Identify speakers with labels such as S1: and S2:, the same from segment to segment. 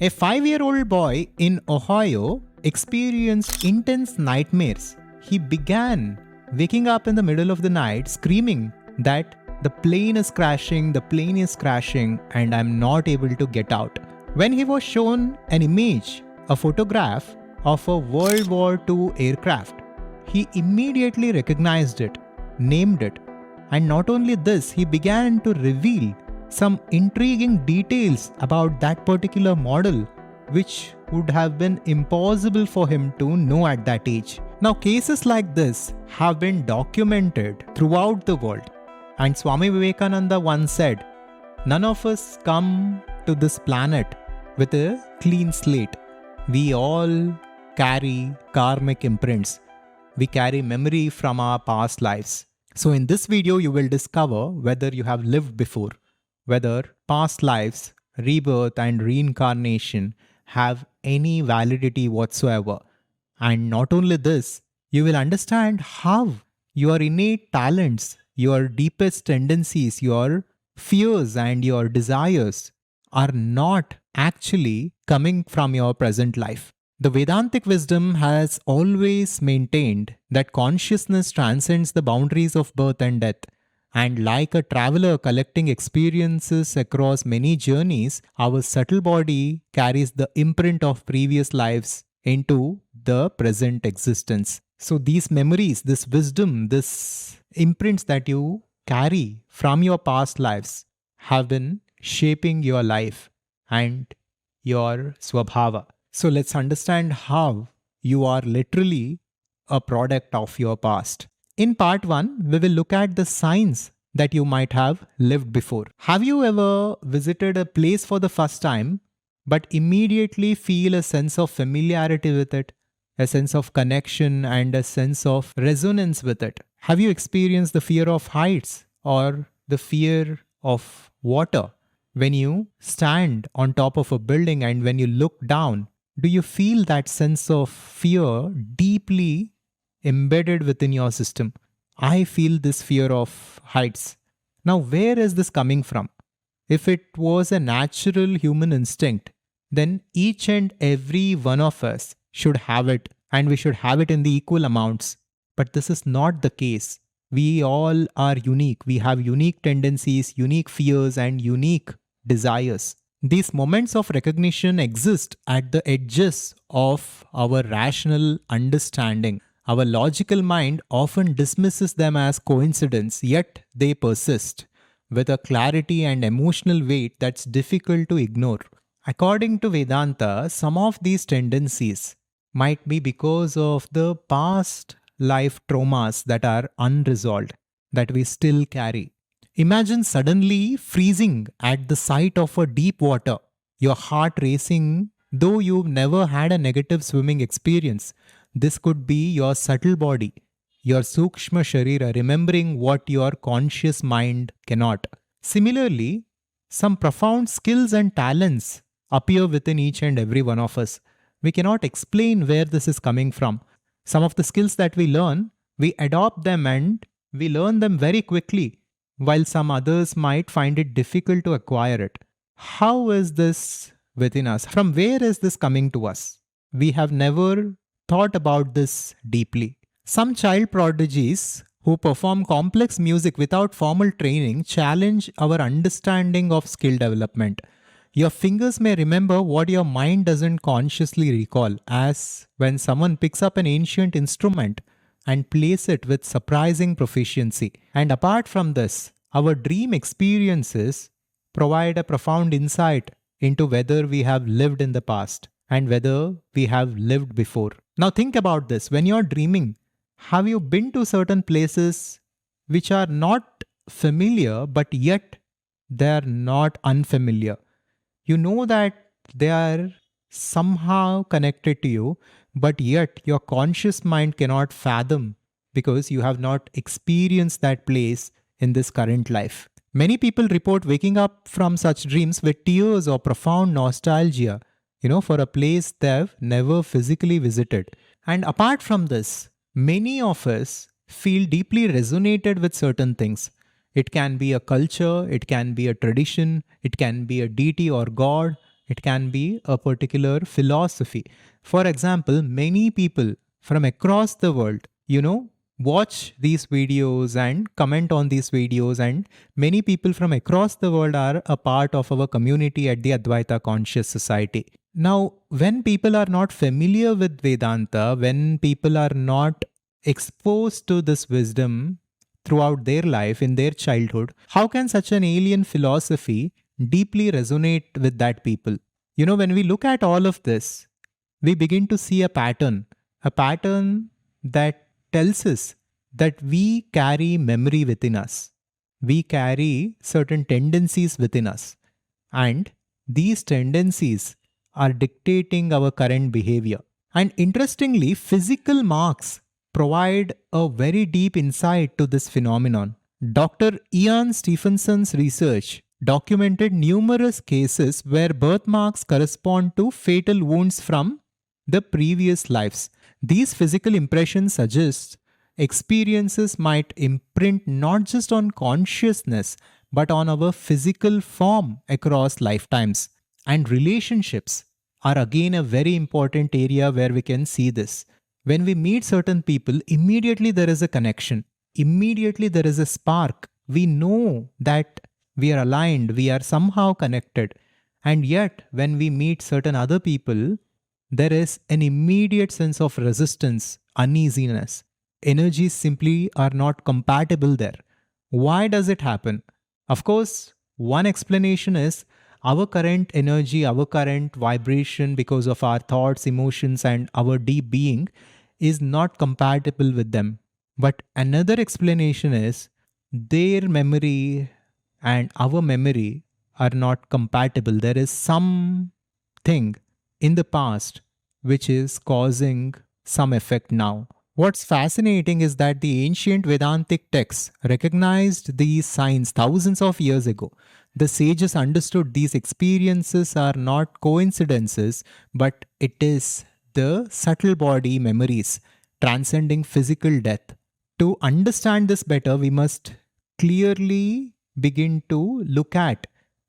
S1: A 5-year-old boy in Ohio experienced intense nightmares. He began waking up in the middle of the night screaming that the plane is crashing, and I'm not able to get out. When he was shown an image, a photograph of a World War II aircraft, he immediately recognized it, named it, and not only this, he began to reveal some intriguing details about that particular model which would have been impossible for him to know at that age. Now, cases like this have been documented throughout the world, and Swami Vivekananda once said, "None of us come to this planet with a clean slate. We all carry karmic imprints. We carry memory from our past lives." So in this video, you will discover whether you have lived before, whether past lives, rebirth and reincarnation have any validity whatsoever. And not only this, you will understand how your innate talents, your deepest tendencies, your fears and your desires are not actually coming from your present life. The Vedantic wisdom has always maintained that consciousness transcends the boundaries of birth and death. And like a traveler collecting experiences across many journeys, our subtle body carries the imprint of previous lives into the present existence. So these memories, this wisdom, this imprints that you carry from your past lives have been shaping your life and your swabhava. So let's understand how you are literally a product of your past. In part 1, we will look at the signs that you might have lived before. Have you ever visited a place for the first time, but immediately feel a sense of familiarity with it, a sense of connection and a sense of resonance with it? Have you experienced the fear of heights or the fear of water? When you stand on top of a building and when you look down, do you feel that sense of fear deeply embedded within your system? I feel this fear of heights. Now, where is this coming from? If it was a natural human instinct, then each and every one of us should have it, and we should have it in the equal amounts. But this is not the case. We all are unique. We have unique tendencies, unique fears, and unique desires. These moments of recognition exist at the edges of our rational understanding. Our logical mind often dismisses them as coincidence, yet they persist with a clarity and emotional weight that's difficult to ignore. According to Vedanta, some of these tendencies might be because of the past life traumas that are unresolved, that we still carry. Imagine suddenly freezing at the sight of a deep water, your heart racing though you've never had a negative swimming experience. This could be your subtle body, your Sukshma Sharira, remembering what your conscious mind cannot. Similarly, some profound skills and talents appear within each and every one of us. We cannot explain where this is coming from. Some of the skills that we learn, we adopt them and we learn them very quickly, while some others might find it difficult to acquire it. How is this within us? From where is this coming to us? We have never thought about this deeply. Some child prodigies who perform complex music without formal training challenge our understanding of skill development. Your fingers may remember what your mind doesn't consciously recall, as when someone picks up an ancient instrument and plays it with surprising proficiency. And apart from this, our dream experiences provide a profound insight into whether we have lived in the past and whether we have lived before. Now think about this. When you're dreaming, have you been to certain places which are not familiar, but yet they're not unfamiliar? You know that they are somehow connected to you, but yet your conscious mind cannot fathom because you have not experienced that place in this current life. Many people report waking up from such dreams with tears or profound nostalgia, for a place they've never physically visited. And apart from this, many of us feel deeply resonated with certain things. It can be a culture, it can be a tradition, it can be a deity or god, It can be a particular philosophy. For example, many people from across the world, watch these videos and comment on these videos, and many people from across the world are a part of our community at the Advaita Conscious Society. Now, when people are not familiar with Vedanta, when people are not exposed to this wisdom throughout their life, in their childhood, how can such an alien philosophy deeply resonate with that people? When we look at all of this, we begin to see a pattern that tells us that we carry memory within us. We carry certain tendencies within us. And these tendencies are dictating our current behavior. And interestingly, physical marks provide a very deep insight to this phenomenon. Dr. Ian Stephenson's research documented numerous cases where birthmarks correspond to fatal wounds from the previous lives. These physical impressions suggest experiences might imprint not just on consciousness but on our physical form across lifetimes. And relationships are again a very important area where we can see this. When we meet certain people, immediately there is a connection. Immediately there is a spark. We know that we are aligned, we are somehow connected. And yet, when we meet certain other people, there is an immediate sense of resistance, uneasiness. Energies simply are not compatible there. Why does it happen? Of course, one explanation is our current energy, our current vibration, because of our thoughts, emotions, and our deep being, is not compatible with them. But another explanation is their memory and our memory are not compatible. There is something in the past which is causing some effect now. What's fascinating is that the ancient Vedantic texts recognized these signs thousands of years ago. The sages understood these experiences are not coincidences, but it is the subtle body memories transcending physical death. To understand this better, we must clearly begin to look at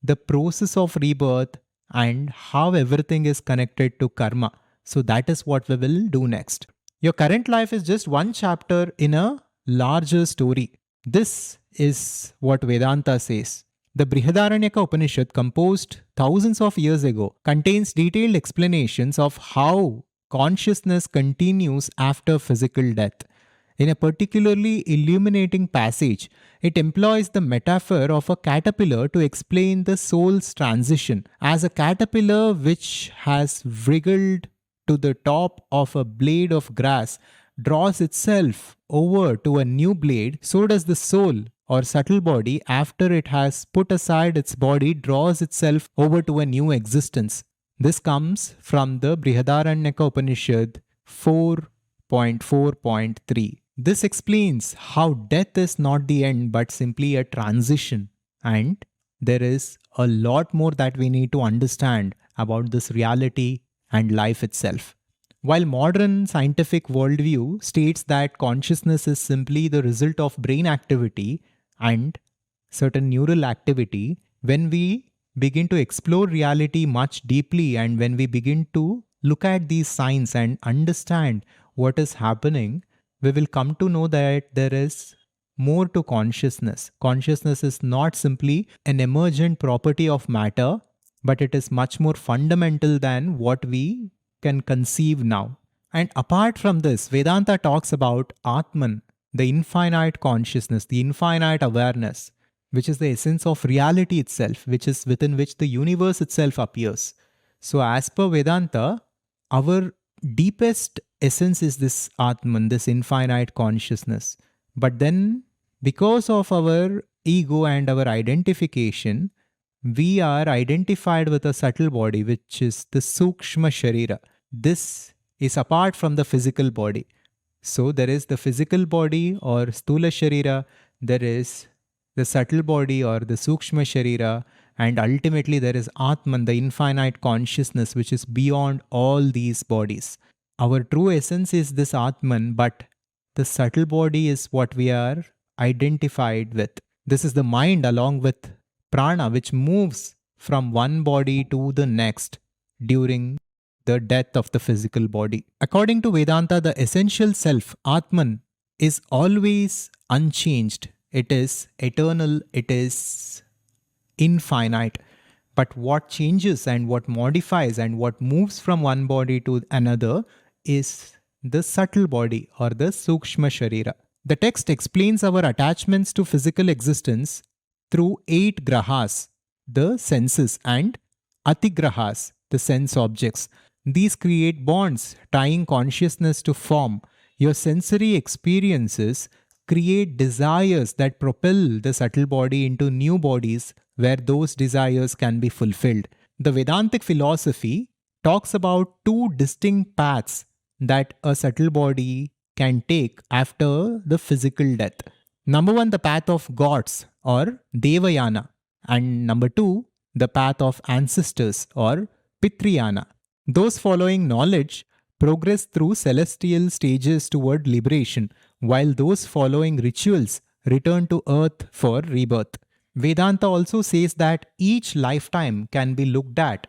S1: the process of rebirth and how everything is connected to karma. So that is what we will do next. Your current life is just one chapter in a larger story. This is what Vedanta says. The Brihadaranyaka Upanishad, composed thousands of years ago, contains detailed explanations of how consciousness continues after physical death. In a particularly illuminating passage, it employs the metaphor of a caterpillar to explain the soul's transition. As a caterpillar which has wriggled to the top of a blade of grass draws itself over to a new blade, so does the soul or subtle body, after it has put aside its body, draws itself over to a new existence. This comes from the Brihadaranyaka Upanishad 4.4.3. This explains how death is not the end but simply a transition. And there is a lot more that we need to understand about this reality and life itself. While modern scientific worldview states that consciousness is simply the result of brain activity and certain neural activity, when we begin to explore reality much deeply and when we begin to look at these signs and understand what is happening, we will come to know that there is more to consciousness. Consciousness is not simply an emergent property of matter, but it is much more fundamental than what we can conceive now. And apart from this, Vedanta talks about Atman, the infinite consciousness, the infinite awareness, which is the essence of reality itself, which is within which the universe itself appears. So as per Vedanta, our deepest essence is this Atman, this infinite consciousness. But then, because of our ego and our identification, we are identified with a subtle body, which is the Sukshma Sharira. This is apart from the physical body. So there is the physical body or Sthula Sharira, there is the subtle body or the Sukshma Sharira, and ultimately there is Atman, the infinite consciousness, which is beyond all these bodies. Our true essence is this Atman, but the subtle body is what we are identified with. This is the mind along with prana, which moves from one body to the next during the death of the physical body. According to Vedanta, the essential self, Atman, is always unchanged. It is eternal, it is infinite. But what changes and what modifies and what moves from one body to another is the subtle body or the Sukshma Sharira. The text explains our attachments to physical existence through 8 grahas, the senses, and atigrahas, the sense objects. These create bonds tying consciousness to form. Your sensory experiences create desires that propel the subtle body into new bodies where those desires can be fulfilled. The Vedantic philosophy talks about two distinct paths that a subtle body can take after the physical death. Number one, the path of gods or Devayana, and number two, the path of ancestors or Pitriyana. Those following knowledge progress through celestial stages toward liberation, while those following rituals return to earth for rebirth. Vedanta also says that each lifetime can be looked at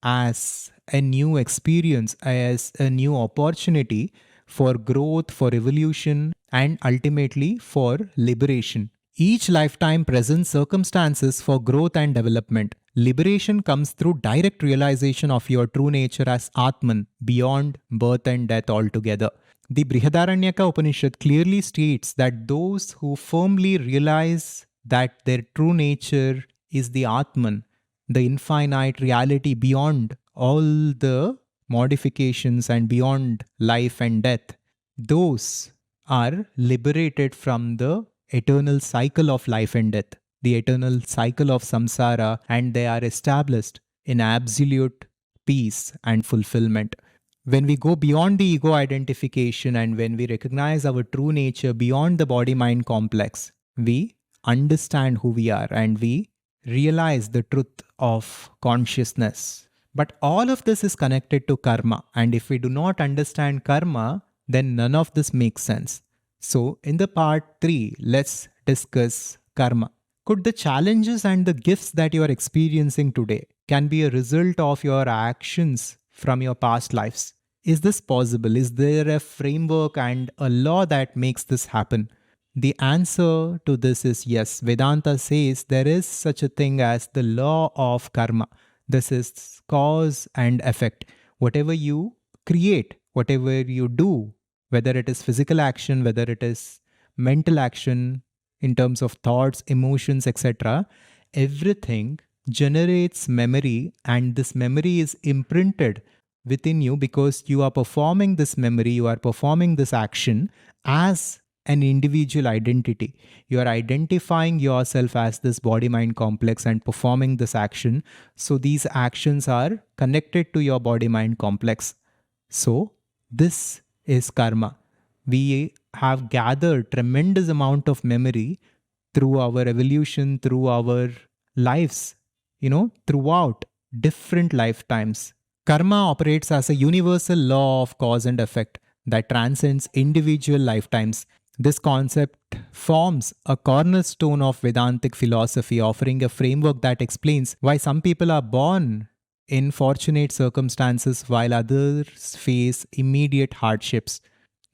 S1: as a new experience, as a new opportunity for growth, for evolution, and ultimately for liberation. Each lifetime presents circumstances for growth and development. Liberation comes through direct realization of your true nature as Atman, beyond birth and death altogether. The Brihadaranyaka Upanishad clearly states that those who firmly realize that their true nature is the Atman, the infinite reality beyond all the modifications and beyond life and death, those are liberated from the eternal cycle of life and death, the eternal cycle of samsara, and they are established in absolute peace and fulfillment. When we go beyond the ego identification and when we recognize our true nature beyond the body mind complex, we understand who we are and we realize the truth of consciousness. But all of this is connected to karma, and if we do not understand karma, then none of this makes sense. So, in the part 3, let's discuss karma. Could the challenges and the gifts that you are experiencing today can be a result of your actions from your past lives? Is this possible? Is there a framework and a law that makes this happen? The answer to this is yes. Vedanta says there is such a thing as the law of karma. This is cause and effect. Whatever you create, whatever you do, whether it is physical action, whether it is mental action in terms of thoughts, emotions, etc., everything generates memory, and this memory is imprinted within you because you are performing this memory, you are performing this action as an individual identity. You are identifying yourself as this body-mind complex and performing this action. So these actions are connected to your body-mind complex. So this is karma. We have gathered tremendous amount of memory through our evolution, through our lives, throughout different lifetimes. Karma operates as a universal law of cause and effect that transcends individual lifetimes. This concept forms a cornerstone of Vedantic philosophy, offering a framework that explains why some people are born in fortunate circumstances while others face immediate hardships.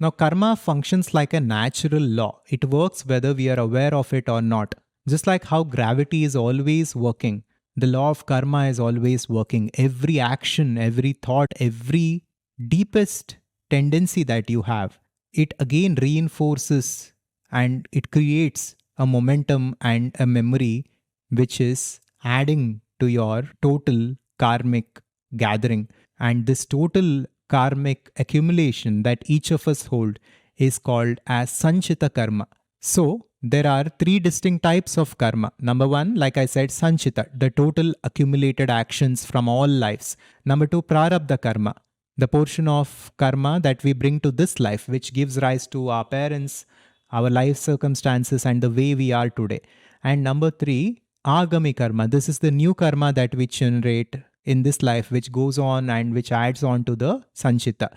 S1: Now, karma functions like a natural law. It works whether we are aware of it or not. Just like how gravity is always working, the law of karma is always working. Every action, every thought, every deepest tendency that you have, it again reinforces and it creates a momentum and a memory which is adding to your total karmic gathering. And this total karmic accumulation that each of us hold is called as sanchita karma. So there are 3 distinct types of karma. Number 1, like I said, sanchita, the total accumulated actions from all lives. Number 2, prarabdha karma, the portion of karma that we bring to this life, which gives rise to our parents, our life circumstances, and the way we are today. And number 3, agami karma. This is the new karma that we generate in this life, which goes on and which adds on to the sanchita.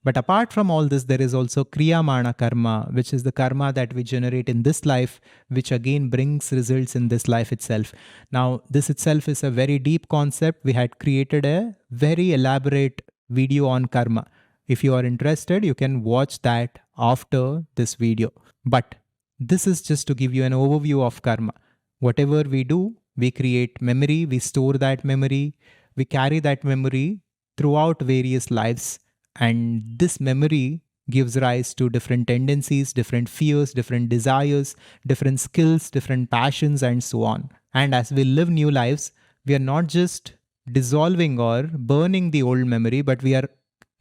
S1: But apart from all this, there is also kriyamana karma, which is the karma that we generate in this life, which again brings results in this life itself. Now, this itself is a very deep concept. We had created a very elaborate video on karma. If you are interested, you can watch that after this video. But this is just to give you an overview of karma. Whatever we do, we create memory, we store that memory, we carry that memory throughout various lives. And this memory gives rise to different tendencies, different fears, different desires, different skills, different passions, and so on. And as we live new lives, we are not just dissolving or burning the old memory, but we are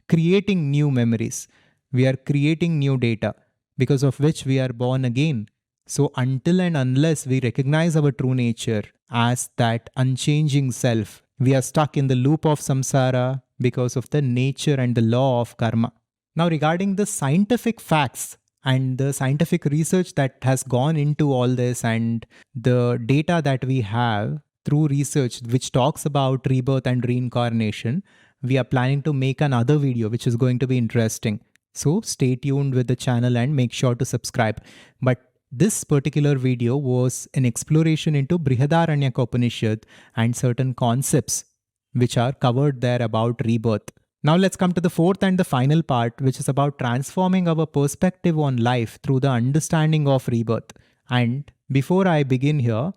S1: creating new memories. We are creating new data, because of which we are born again. So until and unless we recognize our true nature as that unchanging self, we are stuck in the loop of samsara because of the nature and the law of karma. Now, regarding the scientific facts and the scientific research that has gone into all this and the data that we have through research which talks about rebirth and reincarnation, we are planning to make another video which is going to be interesting. So stay tuned with the channel and make sure to subscribe. But this particular video was an exploration into Brihadaranyaka Upanishad and certain concepts which are covered there about rebirth. Now let's come to the fourth and the final part, which is about transforming our perspective on life through the understanding of rebirth. And before I begin here,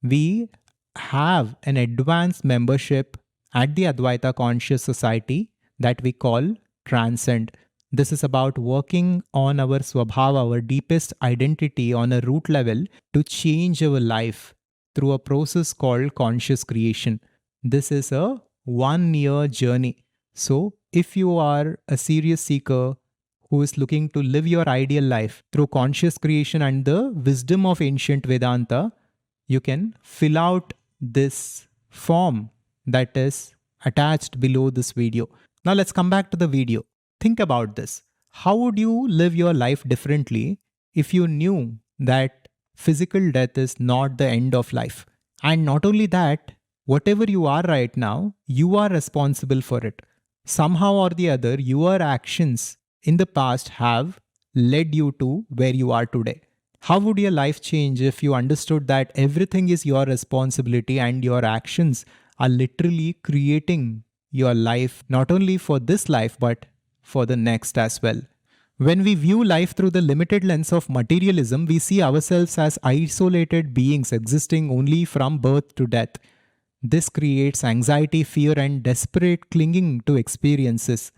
S1: we have an advanced membership at the Advaita Conscious Society that we call Transcend. This is about working on our swabhava, our deepest identity on a root level to change our life through a process called conscious creation. This is a 1-year journey. So if you are a serious seeker who is looking to live your ideal life through conscious creation and the wisdom of ancient Vedanta, you can fill out this form that is attached below this video. Now let's come back to the video. Think about this. How would you live your life differently if you knew that physical death is not the end of life? And not only that, whatever you are right now, you are responsible for it. Somehow or the other, your actions in the past have led you to where you are today. How would your life change if you understood that everything is your responsibility and your actions are literally creating your life, not only for this life, but for the next as well? When we view life through the limited lens of materialism, we see ourselves as isolated beings existing only from birth to death. This creates anxiety, fear, and desperate clinging to experiences.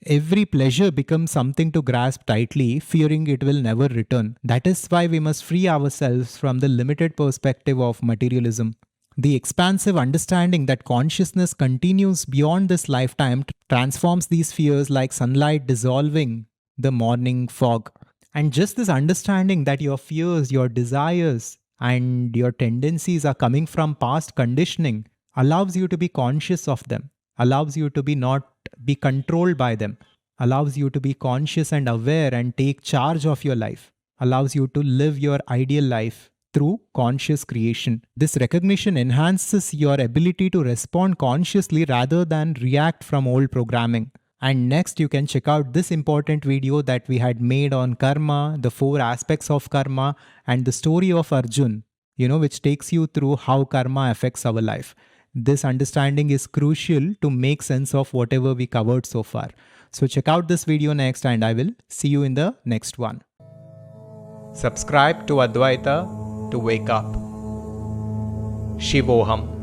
S1: Every pleasure becomes something to grasp tightly, fearing it will never return. That is why we must free ourselves from the limited perspective of materialism. The expansive understanding that consciousness continues beyond this lifetime transforms these fears like sunlight dissolving the morning fog. And just this understanding that your fears, your desires, and your tendencies are coming from past conditioning allows you to be conscious of them, allows you to not be controlled by them, allows you to be conscious and aware and take charge of your life, allows you to live your ideal life through conscious creation. This recognition enhances your ability to respond consciously rather than react from old programming. And next, you can check out this important video that we had made on karma, the 4 aspects of karma, and the story of Arjun, which takes you through how karma affects our life. This understanding is crucial to make sense of whatever we covered so far. So check out this video next, and I will see you in the next one. Subscribe to Advaita to wake up. Shivoham.